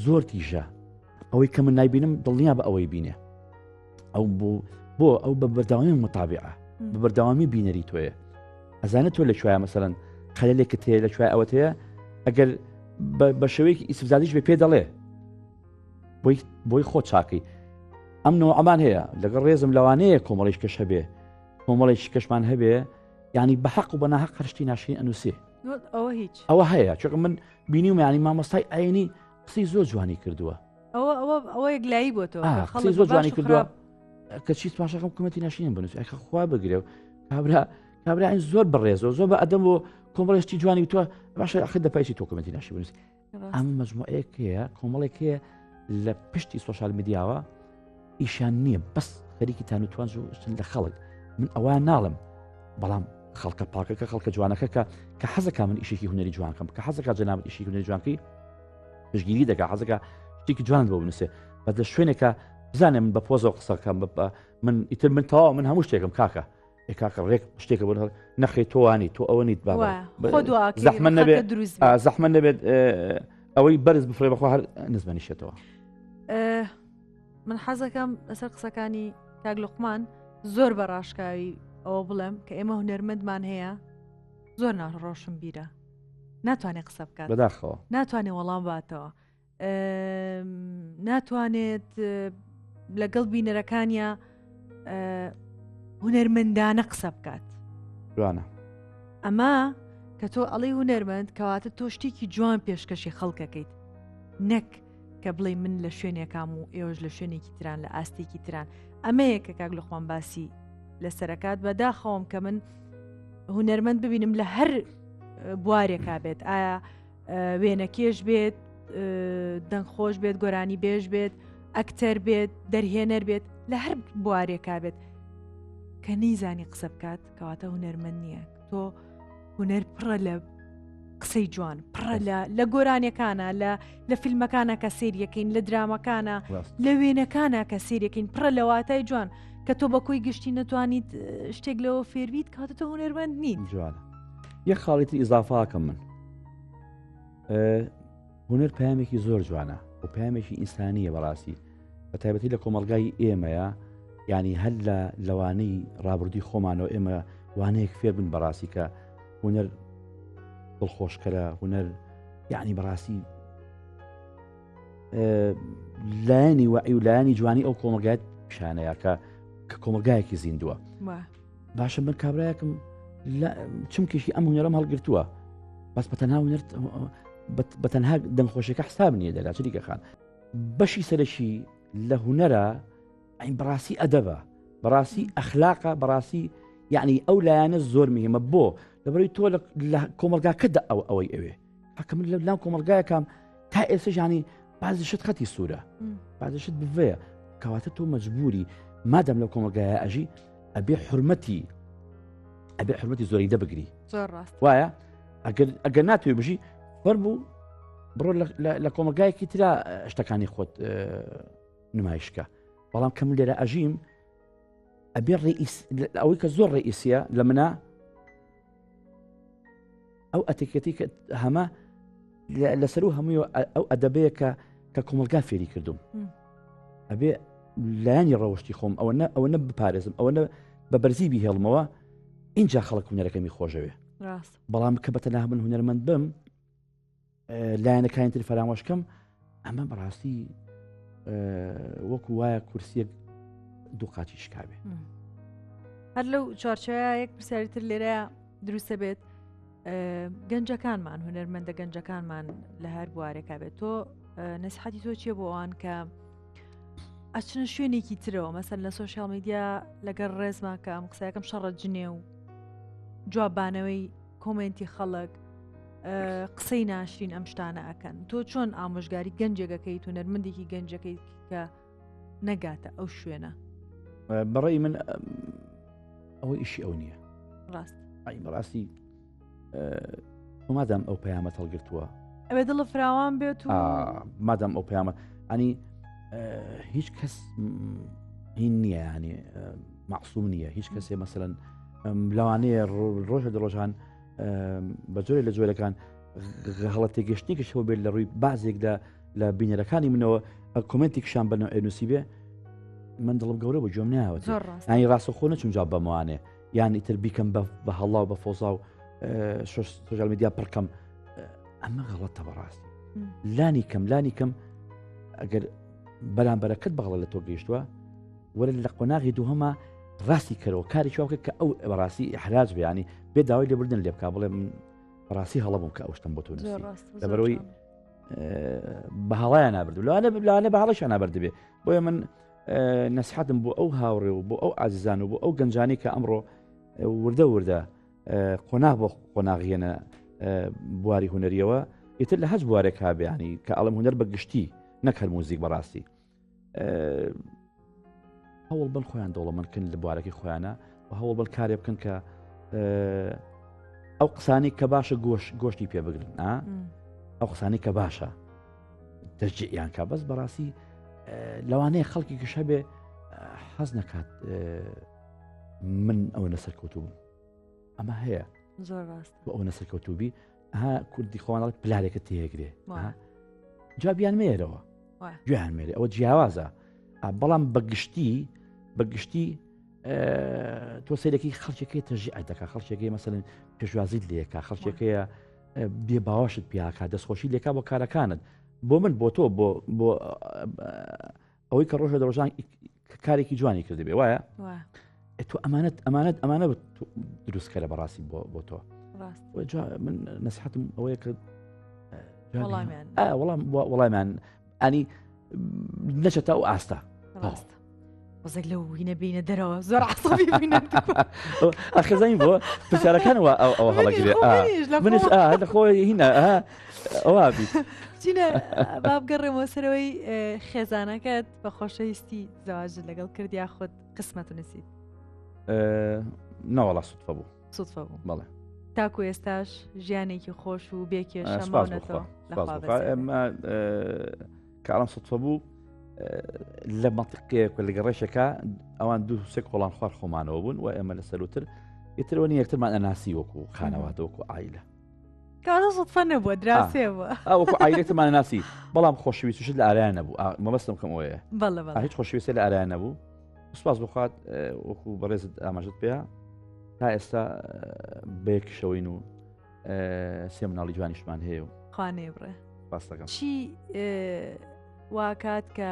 زۆر تیژە ئەوەی کە من نایبینم دڵنیا بە ئەوەی بینێ ئەو بۆ ئەو بە بەرداوامی متابعە بە بەرداوامی بینەری تۆیە ئەزانێت تۆ لەکوێیە مەسەلەن خەلەلێکت هەیە لەکوێ ئەوەت هەیە ئەگەر بە شێوەیەکی ئیسفزادیش بێ پێ دەڵێ بۆی خۆ چاکەی ئەم نەوەعەمان هەیە لەگەڵ ڕێزم لەوانەیە کۆمەڵیش کەش هەبێ کۆمەڵێکی کەشمان هەبێ ینی بە حەق و بە ناحەق هەرشتی ناشرین ئەنووسێ ئەوە هەیە چۆکە من بینیم ینی مامۆستای ئاینی قسەی زۆر جوانی کردووە ئەوە یەکلایی بۆ تۆ قسەی زۆر جوانی کردووە کە چیت پاشەکەم کومەتی ناشرین بنووس ئەکە خوا بگرێ و کابرا این زۆر بەڕێزەوە زۆر بە ئەدەم و کۆمەڵێشتی جوانی تۆ باشە ئەخر دەپایسی تۆ کومەتی ناشی بنووس ئەم مەجموعەیەک هەیە کۆمەڵێک هەیە لە پشتی سۆشال میدیاوە ئیشان نییە بەس خەریکی تانوتوان لە خەڵک من ئەوان ناڵم بەڵام خەڵکە پاکەکە خەڵکە جوانەکە کە حەزەکە من ئیشێکی هونەری جوانکەم کە حەزەکە جەنابەت ئیشی هونەری جوانکەی پشتگیری دەکا حەزەکە شتێکی جوان بۆ بنووسێ بە دە شوێنێکە بزانێ من بە پۆزەوە قسەکەم من ئیتر من تەواو من هەموو شتێکم کاکە کاکە ڕێک شتێکە بۆ نەخی تۆوانی تۆ ئەوە نیت زەحمە نەبێت ئەوەی بەرز بفرێ بەخوا هەر نزمەنیشێتەوە من حەزەکەم لەسەر قسەکانی کاک لوقمان زۆر بە ڕاشکاوی ئەوە بڵێم کە ئێمە هونەرمەندمان هەیە زۆر ناڕۆشن بیرە ناتوانێت قسە بکات بەداخەوە ناتوانێت وەڵام باتەوە ناتوانێت لەگەڵ بینەرەکانیە هونەرمەندانە قسە بکات جوانە ئەمە کە تۆ ئەڵێ هونەرمەند کەواتە تۆ شتێکی جوان پێشکەشی خەڵکەکەیت نەک کە بڵێ من لە شوێنێکام و ئێوەش لە شوێنێکی تران لە ئاستێکی تران ئەمەیە کە کاک لوقمان باسی لە سەرکات بەداخەوم کە من هونەرمەند ببینم لە هەر بوارێکا بێت ئایا وێنەکێش بێت دەنگخۆش بێت گۆرانی بێژ بێت ئەکتەر بێت دەرهێنەر بێت لە هەر بوارێکا بێت کە نەیزانی قسە بکات کەواتە هونەرمەند نییە تۆ هونەر پڕە لە قسەی جوان پڕە لە گۆرانیەکانە لە فیلمەکانە کە سێریەکەین لە درامەکانە لە وێنەکانە کە سێریەکەین پڕە لە واتای جوان کە تۆ بە کۆی گشتی نەتوانیت شتێک لەوە فێربیت کاتە تۆ هونەرمەند نیت جوانە یەک خاڵیتر ئیزافاکەم من هونەر پەیامێکی زۆر جوانە و پەیامێکی ئینسانیە بەڕاستی بە تایبەتی لە کۆمەلگای ئێمەیە ینی هەر لە لەوانەی ڕابردووی خۆمانەوە ئێمە وانەیەک فێر بن بەڕاستی کە هونەر دڵخۆشکەرە هونەر یعنی بەڕاستی لایانی وعی و لایانی جوانی ئەو کۆمەلگایت پیشانەیە کە کۆمەلگایەکی زیندووە باشە من کابراایەکم چمکیشی ئەم هونەرەم هەڵگرتووە بەس بەتەنها دەنگخۆشیەکە حساب نییە دەلا چریکە خان بەشی سەرشی لە هونەرە ئەین بەڕاستی ئەدەبە بەڕاستی ئەخلاقە بەڕاستی یعنی ئەو لایەنە زۆر مهمە بۆ لەبەرەوەی تۆ لە کۆمەلگاکەدا ئەوەی ئەوێ حکەم لەناو کۆمەلگایەکەم تا ئێستا ینی بعضی شت خەتی سوورە بعضی شت بڤەیە کەواتە تۆ مەجبوری مادەم لەو کۆمەلگایە ئەژی ئەبێ حورمەتی زۆری دەبگری زۆر ڕاست وایە ئەگەر ناتوێ بژی فەرموو بڕۆ لە کۆمەلگایەکی ترا شتەکانی خۆت نمایشکە بەڵام کەم لێرە ئەژیم ئەبێ ئەوەی کە زۆر ڕئیسیە لە منە ئەو ئەتیکەتی کە هەمە لەسەر و هەمووی ئەو ئەدەبەیە کە کۆمەلگا فێری کردوم ئەبێ لایانی ڕەوشتی خۆم ئەوە بپارێزم ئەوە بە بەرزیبی هێڵمەوە اینجا خەڵک هونەرەکەمی خۆشەوێ بەڵام کە بەتەنها من هونەرمەند بم لایەنەکانی تر فەرامۆشکەم ئەمە بەڕاستی وەکو وایە کورسیەک دوو قاچی شکاوێ هەر لەو چارچەیە یەک پرسیاری تر لێرەیە دروستە بێت گەنجەکانمان هونەرمەندە گەنجەکانمان لە هەر بوارێکا بێت تۆ نەسیحەتی تۆ چییە بۆ ئەوان کە ئەچنە شوێنێکی ترەوە مەسەن لە سۆشیال میدیا لەگەر ڕێزمان کە ئەم قسەیەکەم شەڕە جنێ و جوابانەوەی کۆمنتی خەڵک قسەی ناشرین ئەم شتانە ئەکەن تۆ چۆن ئامۆژگاری گەنجێگەکەیت و نەرمەندێکی گەنجەکەی کە نەگاتە ئەو شوێنە بەڕێی من ئەوەی ئیشی ئەو نییە ڕاست بەڕاستی مادام ئەو پەیامەت هەڵگرتووە ئەوێ دڵە فراوان بێت و مادام ئەو پەیامەت ئەنی هیچ کەس هین نییە ینی مەعسووم نییە هیچ کەسێ مەسەلەن لەوانەیە ڕۆژە دڵۆژان بە جۆرێ لە جۆرەکان هەڵە تێگەشتێکش هەوە بێت لە ڕووی بازێکدا لە بینەرەکانی منەوە کۆمنتێکشان بەنەوە ئێنووسی بێ من دڵم گەورە بۆ جۆم ناوە ینی ڕاستەخۆ نەچوم جواب بەمەوانێ یان ئیتر بیکەم بە هەڵا و بە فۆزا و سۆشیال میدیا پڕکەم ئەمە غەڵەتە بەڕاستی لانی کەم ئەگەر بەرامبەرەکەت بەغڵە لە تۆ گەیشتووە وەرە لە قۆناغی دووهەمە ڕاستی کەرەوە کاری چاوکە کە ئەو بەڕاستی حراج بێ ینی بێ داوای لێبوردن لێ بکا بڵێ من بەڕاستی هەڵە بووم کە ئەو شتم بۆ تۆ نووسی لەبەرەوەی بە هەڵایان نابردو لەوانە بە هەڵەشیان نابردبێ بۆیە من نەسیحەتم بۆ ئەو هاوڕێ و بۆ ئەو ئازیزان و بۆ ئەو گەنجانی کە ئەمڕۆ وردە قۆناغ بۆ قۆناغیێنە بواری هونەریەوە ئیتر لە هەج بوارێک هابیانی کە ئەڵم هونەر بەگشتی نەک هەر موزیک بەڕاستی هەوڵ بن خۆیان دەوڵەمەندکن لە بوارەکەی خۆیانە و هەوڵ بن کارێ بکەن کە ئەو قسانی کە باشە گۆشتی پێ بگرن ئەو قسانی کە باشە دەرجیان کا بەس بەڕاستی لەوانەیە خەڵکی گەشە بێ حەز نەکات من ئەوە نەسەرکەوتوو بووم ئەمە هەیە زۆر ڕاست بۆ ئەو نەسەرکەوتوبی کوردی خۆوانڵێت پلارێکە تێگرێ جوابیان مێرەوە گویان مێرێ ئەوە جیاوازە بەڵام بەگشتی تۆ سەرێکی خەڵکێکی تەژیع دەکا خەڵکێکی مەسەلەن پێشوازیت لێکا خەڵکێکەیە بێ باوەشت پیاکە دەستخۆشی لێکا بۆ کارەکانت بۆ من بۆ تۆ بۆ ئەوەی کە ڕۆژە دەڕۆژان کارێکی جوانی کردبێ وایە تۆ ئەمانە دروستکەرە بەڕاستی بۆ تۆ من نەسیحەتم ئەوەیە کە وەڵامیان ئەنی نەچێتە ئەو ئاستا وەزێک لەو وینە بینە دەرەوە زۆر عەسەبی بینە ئەخەزەین بۆ پرسیارەکانەوە ئەو هەڵەگرێ منش لەخۆی هینە ئەوە بیت چینە بابگەڕێمەوە سەرەوەی خێزانەکەت بە خۆشەویستی زەواجت لەگەڵ کردیا خۆت قسمەت و نووسیت ناوەڵا سوودفە بوو بەڵێ تاکو ئێستاش ژیانێکی خۆش و بێکێشە ماونەتەوە کارم سوودفە بوو لە مەنتیقەیەک لە گەڕێشەکە ئەوان دوو سێ کۆڵان خوار خۆمانەوە بوون و ئێمە لە سەروتر ئیترەوە یەکترمان ئەناسی وەکو خانەواتە وەکو ئایلە کارە سوودفە نەبووە دراسێ بووە وەکو ئایلێکترمان ئەناسی بەڵام خۆشەویستیشت لە ئارایان نەبوو مەبەستم کەم ئەوەیە هیچ خۆشەویستی لە ئارایان نەبوو سوپاس بخوات وەکو بەڕێزت ئاماژت پێە تا ئێستا بەیەکشەوەین و سێ مناڵی جوانیشمان هەیە و خوانێ بڕێ باس دەکەم چی واکات کە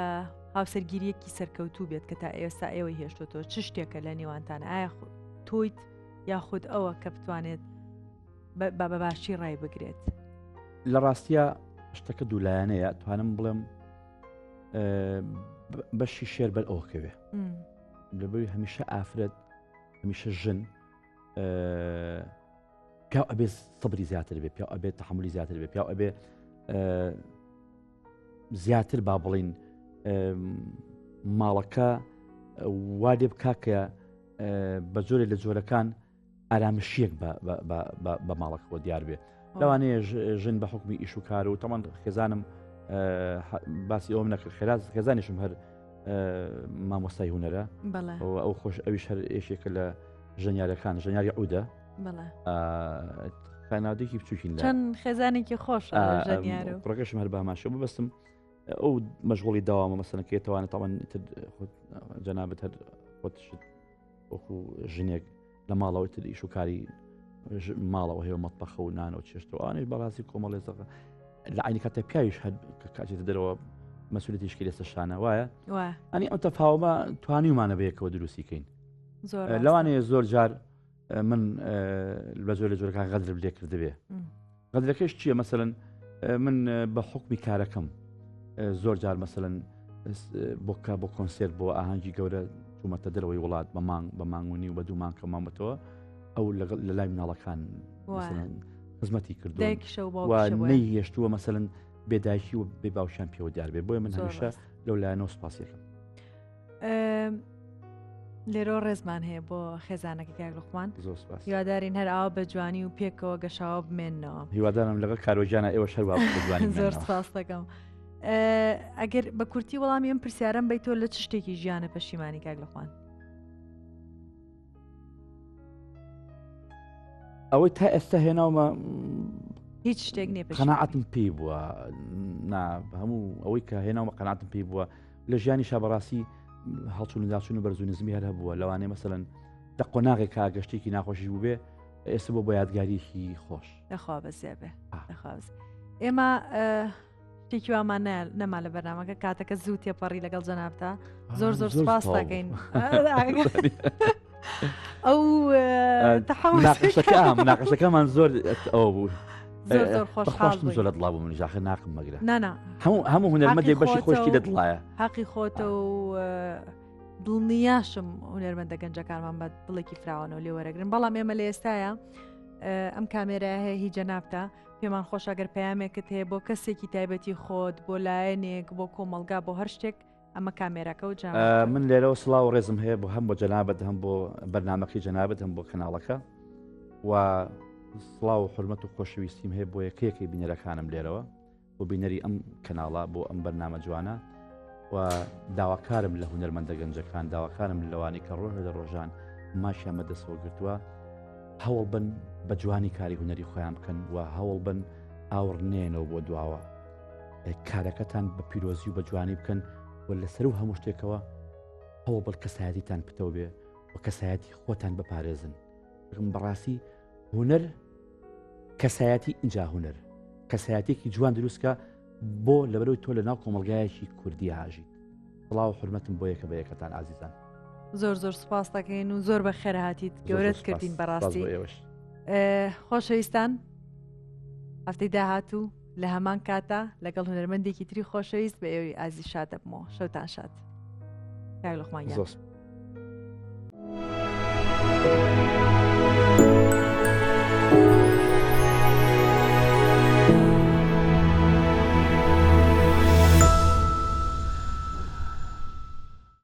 هاوسەرگیریەکی سەرکەوتوو بێت کە تا ئێستا ئێوەی هێشتۆتەوە چ شتێکە لە نێوانتانە ئایا تۆیت یاخود ئەوە کە بتوانێت بە باشی ڕای بگرێت لە ڕاستیە شتەکە دوولایەنەیە توانم بڵێم بەشی شێر بەر ئەوکەوێ لەبەوەی هەمیشە ئافرەت هەمیشە ژن پیا ئەبێ سەبری زیاتر بێ پیا ئەبێت تەحملی زیاتر بێ پیا ئەبێ زیاتر با بڵین ماڵەکە وا لێ بکا کە بە جۆرێک لە جۆرەکان ئارامشیەک بە ماڵەکەەوە دیار بێ لەوانەیە ژن بە حکمی ئیش و کار و تەمان خێزانم باسی ئەوم نەکرد خێزانیشم هەر مامۆستای هوەرە ئەو خۆش ئەویش هەر ئێشێکە لە ژەنیارەکان ژەنیاری عودە خانادێکی بچووکین چەند خێزانێکی خۆش ڕۆگەشم هەر باماشە ببەستم ئەو مەشغوڵی داوامە مەسەنەکەێتوانێت تاوان جەنابەت هەر خۆت وەکو ژنێک لە ماڵەوەی تر ئیش و کاری ماڵەوە هەیە مەتبەخە و نانەوە چێشتەوە ئەوانەی بەڕاستی کۆمەڵێزەکە لە عینی کاتە پیاویش هەر کاتێتە دەرەوە مەسئولەتیشکی لێستە شانە وایە ئەنی ئەم تەفاومە توانیمانە بەیەکەوە دروستیکەین لەوانەیە زۆر جار من بە زۆر لە جۆرەکان غەدر لێ کردبێ غەدرەکەش چییە مەسەلەن من بە حکمی کارەکەم زۆر جار مەسەلەن بۆ کۆنسێرت بۆ ئاهەنگی گەورە چوومەتە دەرەوەی وڵات بە مانگونی و بە دوو مانگ کە مامەتەوە ئەو لە لای مناڵەکان خزمەتی کردو نەی هێشتووە مەسەلەن بێدایکی و بێ باوشیان پێوە دیار بێ بۆیە من هەمیشە لەو لایەنەوە سوپاسیەکەم لێرۆ ڕێزمان هەیە بۆ خێزانەکە کاکلوخمان هیوادارین هەر ئاوا بە جوانی و پێکەوە گەشاوە بمێنەوە هیوادارم لەگەڵ کارۆژیانە ئێوە شەروا زۆر سپاس دەکەم ئەگەر بە کورتی وەڵامی ئەم پرسیارم بیت تۆ لە چ شتێکی ژیانە پەشیمانی کاکلوخمان ئەوەی تا ئێستا هێناومە هیچ شتێک نیە قەناعەتم پێی بووە هەموو ئەوەی کە هێناومە قەناعەتم پێی بووە لە ژیانی شابەڕاستی هەڵچوون و داچوون و بەرزونزمی هەر هەبووە لەوانەیە مەسەلەن دە قۆناغێک کا گەشتێکی ناخۆشی بوو بێ ئێستا بۆ یادگاریکی خۆش دەخوا بەزێ بێ ئێمە شتێکی وامان نەما لە بەرنامەکە کاتەکە زوو تێپەڕی لەگەڵ جەنابتا زۆر زۆر سپاس دەکەین ئەو مناقەشەکەمان زۆر ئەوە بوو زۆر خۆشحاڵم زۆر لە دڵا بوو منیش ئاخر ناقم مەگرە نانا هەموو هونەرمەندێک بەشی خۆشکی لە دڵایە حەقی خۆتە و دڵنیاشم هونەرمەندە گەنجەکانمان بە دڵێکی فراوانەوە لێ وەرەگرن بەڵام ئێمە لە ئێستاە ئەم کامێرای هەیە هی جەنابتا پێمان خۆش ئەگەر پەیامێکت هەیە بۆ کەسێکی تایبەتی خۆت بۆ لایەنێک بۆ کۆمەلگا بۆ هەر شتێک ئەمە کامێراکە و من لێرەوە سڵاو ڕێزم هەیە بۆ هەم بۆ جەنابەت هەم بۆ بەرنامەکەی جەنابەت هەم بۆ کەناڵەکە و سڵاو و حرمەت و خۆشەویستیم هەیە بۆ یەکەیەکی بینەرەکانم لێرەوە بۆ بینەری ئەم کەناڵە بۆ ئەم بەرنامە جوانە و داواکارم لە هونەرمەندە گەنجەکان داواکارم لەوانی کە ڕۆژ لە ڕۆژان ماشیان بەدەستەوە گرتووە هەوڵ بن بە جوانی کاری هونەری خۆیان بکەن و هەوڵ بن ئاوڕنێنەوە بۆ دواوە کارەکەتان بە پیرۆزی و بە جوانی بکەن و لەسەر و هەموو شتێکەوە هەوڵ بڵ کەسایەتیتان پتەوە بێ و کەسایەتی خۆتان بپارێزن بەڕاستی هونەر کەسایەتی ئینجا هونەر کەسایەتێکی جوان دروستکە بۆ لەبەرەوەی تۆ لە ناو کۆمەلگایەکی کوردی هاژیت بڵاو حرمەتم بۆ یەکە بە یەکەتان ئازیزان زۆر زۆر سپاس دەکەین و زۆر بە خێرهاتیت گەورەت کردین بەڕاستی خۆشەویستان هەفتەی داهاتوو لە هەمان کاتە لەگەڵ هونەرمەندێکی تری خۆشەویست بە ئێوەی ئازی شاد دەبمەوە شەوتان شاد کاک لوقمان